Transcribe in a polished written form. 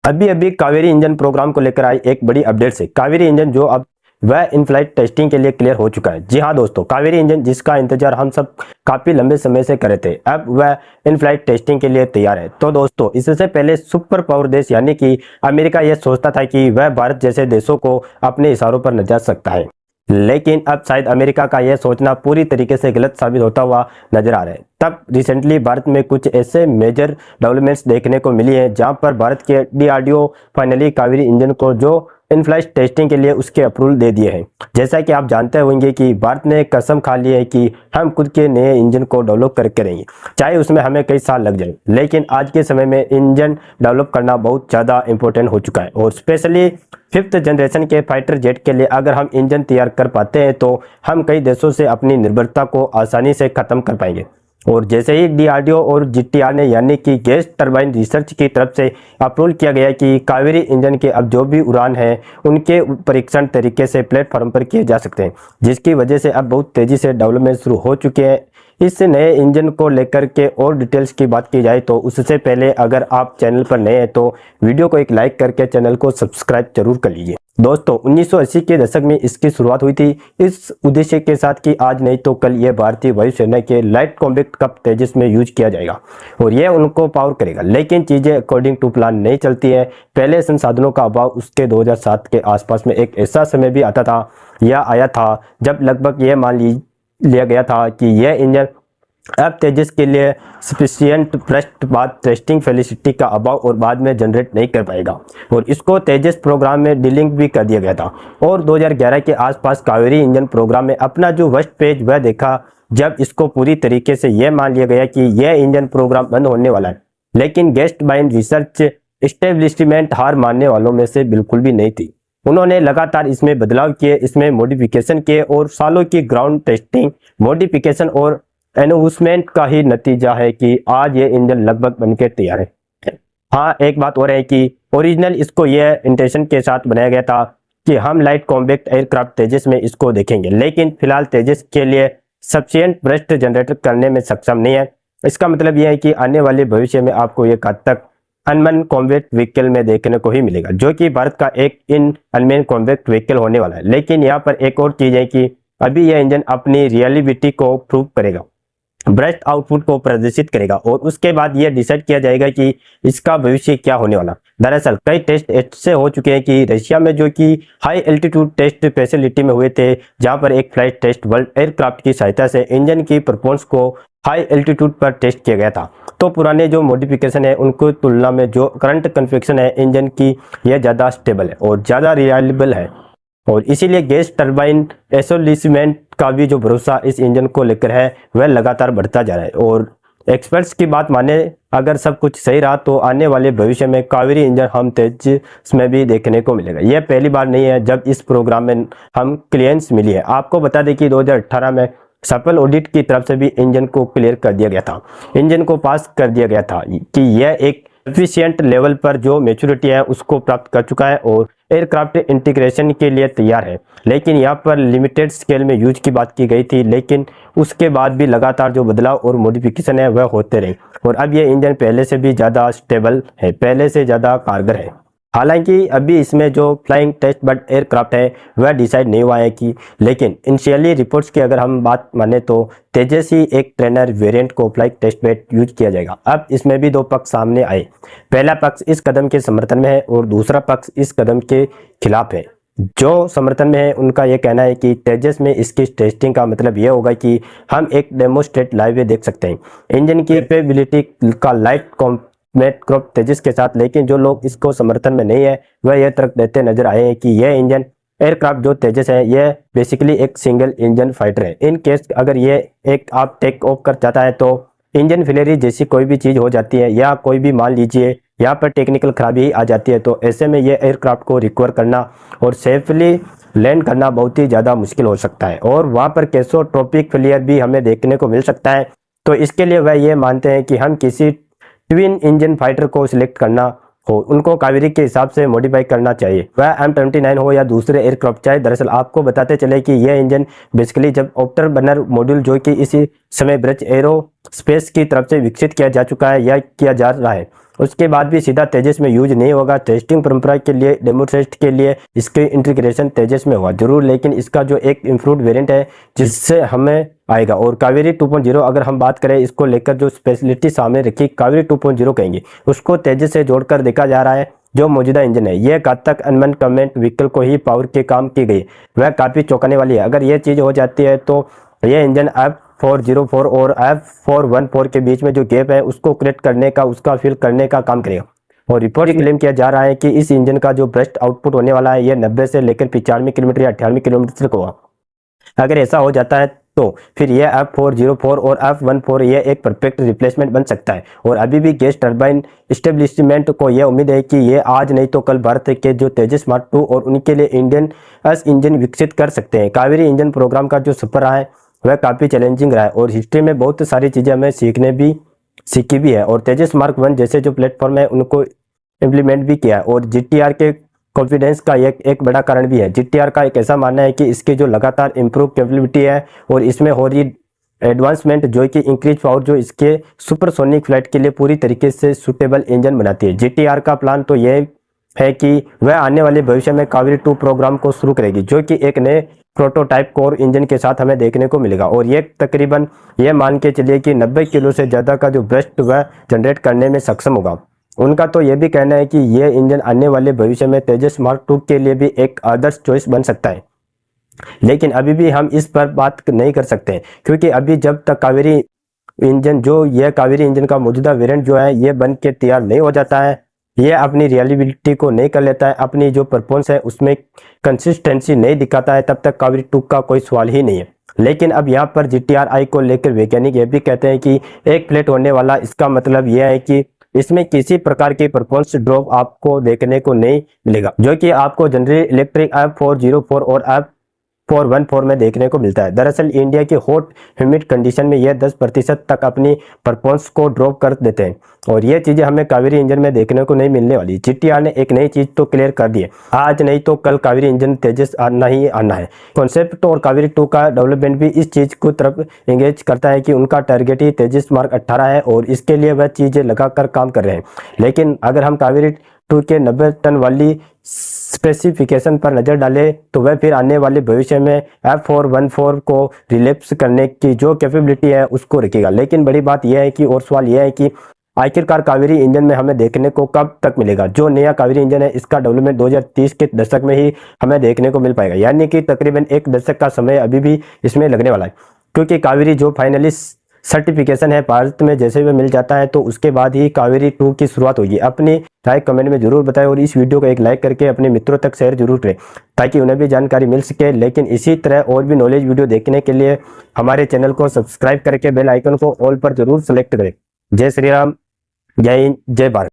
अभी अभी Kaveri engine programme को लेकर आई एक बड़ी अपडेट से कावेरी इंजन जो अब वह इन फ्लाइट टेस्टिंग के लिए क्लियर हो चुका है। जी हाँ दोस्तों, कावेरी इंजन जिसका इंतजार हम सब काफी लंबे समय से कर रहे थे, अब वह इन फ्लाइट टेस्टिंग के लिए तैयार है। तो दोस्तों, इससे पहले सुपर पावर देश यानी कि अमेरिका यह सोचता था कि वह भारत जैसे देशों को अपने इशारों पर नचा सकता है, लेकिन अब शायद अमेरिका का यह सोचना पूरी तरीके से गलत साबित होता हुआ नजर आ रहा है। तब रिसेंटली भारत में कुछ ऐसे मेजर डेवलपमेंट्स देखने को मिली है जहां पर भारत के डीआरडीओ फाइनली कावेरी इंजन को जो इन फ्लाइट टेस्टिंग के लिए उसके अप्रूवल दे दिए हैं। जैसा कि आप जानते होंगे कि भारत ने कसम खा ली है कि हम खुद के नए इंजन को डेवलप करके रहेंगे, चाहे उसमें हमें कई साल लग जाए। लेकिन आज के समय में इंजन डेवलप करना बहुत ज़्यादा इंपॉर्टेंट हो चुका है, और स्पेशली 5th जनरेशन के फाइटर जेट के लिए अगर हम इंजन तैयार कर पाते हैं तो हम कई देशों से अपनी निर्भरता को आसानी से ख़त्म कर पाएंगे। और जैसे ही डीआरडीओ और जीटीआर ने यानी कि गैस टरबाइन रिसर्च की तरफ से अप्रूवल किया गया कि कावेरी इंजन के अब जो भी उड़ान है उनके परीक्षण तरीके से प्लेटफॉर्म पर किए जा सकते हैं, जिसकी वजह से अब बहुत तेज़ी से डेवलपमेंट शुरू हो चुके हैं। इस नए इंजन को लेकर के और डिटेल्स की बात की जाए तो उससे पहले अगर आप चैनल पर नए हैं तो वीडियो को एक लाइक करके चैनल को सब्सक्राइब जरूर कर लीजिए। दोस्तों, 1980 के दशक में इसकी शुरुआत हुई थी इस उद्देश्य के साथ कि आज नहीं तो कल यह भारतीय वायुसेना के लाइट कॉम्बैट कप तेजस में यूज किया जाएगा और यह उनको पावर करेगा। लेकिन चीज़ें अकॉर्डिंग टू प्लान नहीं चलती है। पहले संसाधनों का अभाव उसके 2007 के आसपास में एक ऐसा समय भी आता था या आया था जब लगभग यह मान लिया गया था कि यह इंजन अब तेजस के लिए सफिशिएंट फर्स्ट बाद टेस्टिंग फैसिलिटी का अभाव और बाद में जनरेट नहीं कर पाएगा, और इसको तेजस प्रोग्राम में डीलिंक भी कर दिया गया था। और 2011 के आसपास कावेरी इंजन प्रोग्राम में अपना जो फर्स्ट पेज वह देखा जब इसको पूरी तरीके से यह मान लिया गया कि यह इंजन प्रोग्राम बंद होने वाला है। लेकिन गैस टरबाइन रिसर्च एस्टेब्लिशमेंट हार मानने वालों में से बिल्कुल भी नहीं थी। उन्होंने लगातार इसमें बदलाव किए, इसमें मॉडिफिकेशन किए, और सालों की ग्राउंड टेस्टिंग, मॉडिफिकेशन और एनहांसमेंट का ही नतीजा है कि आज ये इंजन लगभग बनकर तैयार है। हाँ, एक बात और है कि ओरिजिनल इसको यह इंटेंशन के साथ बनाया गया था कि हम लाइट कॉम्बैक्ट एयरक्राफ्ट तेजस में इसको देखेंगे, लेकिन फिलहाल तेजस के लिए सफिशिएंट थ्रस्ट जनरेट करने में सक्षम नहीं है। इसका मतलब यह है कि आने वाले भविष्य में आपको ये घातक अनमैन कॉम्बैट व्हीकल में देखने को ही मिलेगा, जो कि भारत का एक इन अनमैन कॉम्बैट व्हीकल होने वाला है। लेकिन यहाँ पर एक और चीज है कि अभी यह इंजन अपनी रियलिबिलिटी को प्रूव करेगा, ब्रेस्ट आउटपुट को प्रदर्शित करेगा, और उसके बाद यह डिसाइड किया जाएगा कि इसका भविष्य क्या होने वाला। दरअसल कई टेस्ट ऐसे हो चुके हैं कि रशिया में जो कि हाई एल्टीट्यूड टेस्ट फैसिलिटी में हुए थे, जहां पर एक फ्लाइट टेस्ट वर्ल्ड एयरक्राफ्ट की सहायता से इंजन की परफॉर्मेंस को हाई एल्टीट्यूड पर टेस्ट किया गया था। तो पुराने जो मॉडिफिकेशन है उनको तुलना में जो करंट कन्फिगरेशन है इंजन की, यह ज़्यादा स्टेबल है और ज़्यादा रिलायबल है, और इसीलिए गैस टरबाइन एस्टेब्लिशमेंट का भी जो भरोसा इस इंजन को लेकर है वह लगातार बढ़ता जा रहा है। और एक्सपर्ट्स की बात माने, अगर सब कुछ सही रहा तो आने वाले भविष्य में कावेरी इंजन हम तेजस में भी देखने को मिलेगा। यह पहली बार नहीं है जब इस प्रोग्राम में हम क्लियरेंस मिली है। आपको बता दें कि 2018 में सफल ऑडिट की तरफ से भी इंजन को क्लियर कर दिया गया था, इंजन को पास कर दिया गया था कि यह एक एफिशिएंट लेवल पर जो मैच्योरिटी है उसको प्राप्त कर चुका है और एयरक्राफ्ट इंटीग्रेशन के लिए तैयार है। लेकिन यहाँ पर लिमिटेड स्केल में यूज की बात की गई थी, लेकिन उसके बाद भी लगातार जो बदलाव और मॉडिफिकेशन है वह होते रहे, और अब ये इंजन पहले से भी ज़्यादा स्टेबल है, पहले से ज़्यादा कारगर है। हालांकि अभी इसमें जो फ्लाइंग टेस्ट बर्ड एयरक्राफ्ट है वह डिसाइड नहीं हुआ है कि, लेकिन इनिशियली रिपोर्ट्स की अगर हम बात माने तो तेजस ही एक ट्रेनर वेरिएंट को फ्लाइट टेस्ट बेड यूज किया जाएगा। अब इसमें भी दो पक्ष सामने आए, पहला पक्ष इस कदम के समर्थन में है और दूसरा पक्ष इस कदम के खिलाफ है। जो समर्थन में है उनका यह कहना है कि तेजस में इसकी टेस्टिंग का मतलब यह होगा कि हम एक डेमोस्ट्रेट लाइव देख सकते हैं इंजन की कैपेबिलिटी का लाइट कॉम्बैट क्रॉप तेजस के साथ। लेकिन जो लोग इसको समर्थन में नहीं है वह यह तर्क देते नजर आए हैं कि यह इंजन एयरक्राफ्ट जो तेजस है यह बेसिकली एक सिंगल इंजन फाइटर है। इन केस अगर यह एक आप टेक ऑफ कर जाता है तो इंजन फेलियर जैसी कोई भी चीज़ हो जाती है, या कोई भी मान लीजिए यहाँ पर टेक्निकल खराबी आ जाती है, तो ऐसे में यह एयरक्राफ्ट को रिकवर करना और सेफली लैंड करना बहुत ही ज़्यादा मुश्किल हो सकता है, और वहाँ पर कैसोट्रोपिक फेलियर भी हमें देखने को मिल सकता है। तो इसके लिए वह ये मानते हैं कि हम किसी ट्विन इंजन फाइटर को सिलेक्ट करना हो, उनको कावेरी के हिसाब से मॉडिफाई करना चाहिए, वह M29 हो या दूसरे एयरक्राफ्ट चाहे। दरअसल आपको बताते चले कि यह इंजन बेसिकली जब ऑप्टर बर्नर मॉड्यूल जो कि इसी समय ब्रज एरो स्पेस की तरफ से विकसित किया जा चुका है या किया जा रहा है, उसके बाद भी सीधा तेजस में यूज नहीं होगा। टेस्टिंग परंपरा के लिए, डेमो टेस्ट के लिए इसके इंटीग्रेशन तेजस में होगा जरूर, लेकिन इसका जो एक इम्प्रूव्ड वेरिएंट है जिससे हमें आएगा। और कावेरी 2.0 अगर हम बात करें, इसको लेकर जो स्पेशलिटी सामने रखी कावेरी 2.0 कहेंगे, उसको तेजस से जोड़कर देखा जा रहा है। जो मौजूदा इंजन है यह घातक अनमैन कमेंट व्हीकल को ही पावर के काम की गई, वह काफी चौंकाने वाली है। अगर यह चीज हो जाती है तो यह इंजन F404 और F414 के बीच में जो गैप है उसको करेक्ट करने का, उसका फिल करने का काम करेगा। और रिपोर्ट क्लेम किया जा रहा है कि इस इंजन का जो ब्रस्ट आउटपुट होने वाला है यह 90 से लेकर 95 किलोमीटर या 98 किलोमीटर तक होगा। अगर ऐसा हो जाता है तो फिर यह F404 और F14 यह एक परफेक्ट रिप्लेसमेंट बन सकता है। और अभी भी गैस टर्बाइन एस्टेब्लिशमेंट को यह उम्मीद है कि यह आज नहीं तो कल भारत के जो तेजस मार्क 2 और उनके लिए इंडियन इंजन विकसित कर सकते हैं। कावेरी इंजन प्रोग्राम का जो सफर रहा है वह काफी चैलेंजिंग रहा है और हिस्ट्री में बहुत सारी चीजें हमें सीखी भी है। और तेजस मार्क 1 जैसे जो प्लेटफॉर्म है उनको इम्प्लीमेंट भी किया है। और जीटीआर के कॉन्फिडेंस का एक बड़ा कारण भी है। जीटीआर का एक ऐसा मानना है कि इसके जो लगातार इंप्रूव कैपेबिलिटी है और इसमें हो रही एडवांसमेंट जो कि इंक्रीज पावर जो इसके सुपरसोनिक फ्लाइट के लिए पूरी तरीके से सुटेबल इंजन बनाती है। जीटीआर का प्लान तो यह है कि वह आने वाले भविष्य में कावेरी 2 प्रोग्राम को शुरू करेगी, जो कि एक नए प्रोटोटाइप कोर इंजन के साथ हमें देखने को मिलेगा। और ये तकरीबन ये मान के चलिए कि 90 किलो से ज़्यादा का जो ब्रस्ट वह जनरेट करने में सक्षम होगा। उनका तो यह भी कहना है कि यह इंजन आने वाले भविष्य में तेजस मार्क 2 के लिए भी एक आदर्श चॉइस बन सकता है। लेकिन अभी भी हम इस पर बात नहीं कर सकते, क्योंकि अभी जब तक कावेरी इंजन जो यह कावेरी इंजन का मौजूदा वेरिएंट जो है ये बन के तैयार नहीं हो जाता है, यह अपनी रियलिबिलिटी को नहीं कर लेता है, अपनी जो परफॉर्मेंस है उसमें कंसिस्टेंसी नहीं दिखाता है, तब तक कावेरी 2 का कोई सवाल ही नहीं है। लेकिन अब यहाँ पर GTR-I को लेकर वैज्ञानिक ये भी कहते हैं कि एक प्लेट होने वाला, इसका मतलब यह है कि इसमें किसी प्रकार की परफॉर्मेंस ड्रॉप आपको देखने को नहीं मिलेगा, जो कि आपको जनरली इलेक्ट्रिक F404 और F414 में देखने को मिलता है। दरअसल इंडिया की हॉट ह्यूमिड कंडीशन में यह 10% तक अपनी परफॉर्मेंस को ड्रॉप कर देते हैं और यह चीजें हमें कावेरी इंजन में देखने को नहीं मिलने वाली। जीटीआर ने एक नई चीज तो क्लियर कर दी है, आज नहीं तो कल कावेरी इंजन तेजस आना ही आना है। कॉन्सेप्ट और कावेरी 2 का डेवलपमेंट भी इस चीज को तरफ एंगेज करता है कि उनका टारगेट ही तेजस मार्क 18 है और इसके लिए वह चीजें लगाकर काम कर रहे हैं। लेकिन अगर हम कावेरी 2 के 90 टन वाली स्पेसिफिकेशन पर नजर डालें तो वह फिर आने वाले भविष्य में F414 को रिलेप्स करने की जो कैपेबिलिटी है उसको रखेगा। लेकिन बड़ी बात यह है कि, और सवाल यह है कि आखिरकार कावेरी इंजन में हमें देखने को कब तक मिलेगा। जो नया कावेरी इंजन है इसका डेवलपमेंट 2030 के दशक में ही हमें देखने को मिल पाएगा, यानी कि तकरीबन एक दशक का समय अभी भी इसमें लगने वाला है। क्योंकि कावेरी जो फाइनली सर्टिफिकेशन है भारत में जैसे भी मिल जाता है तो उसके बाद ही कावेरी 2 की शुरुआत होगी। अपनी राय कमेंट में जरूर बताएं और इस वीडियो को एक लाइक करके अपने मित्रों तक शेयर जरूर करें ताकि उन्हें भी जानकारी मिल सके। लेकिन इसी तरह और भी नॉलेज वीडियो देखने के लिए हमारे चैनल को सब्सक्राइब करके बेल आइकन को ऑल पर जरूर सेलेक्ट करें। जय श्री राम, जय हिंद, जय भारत।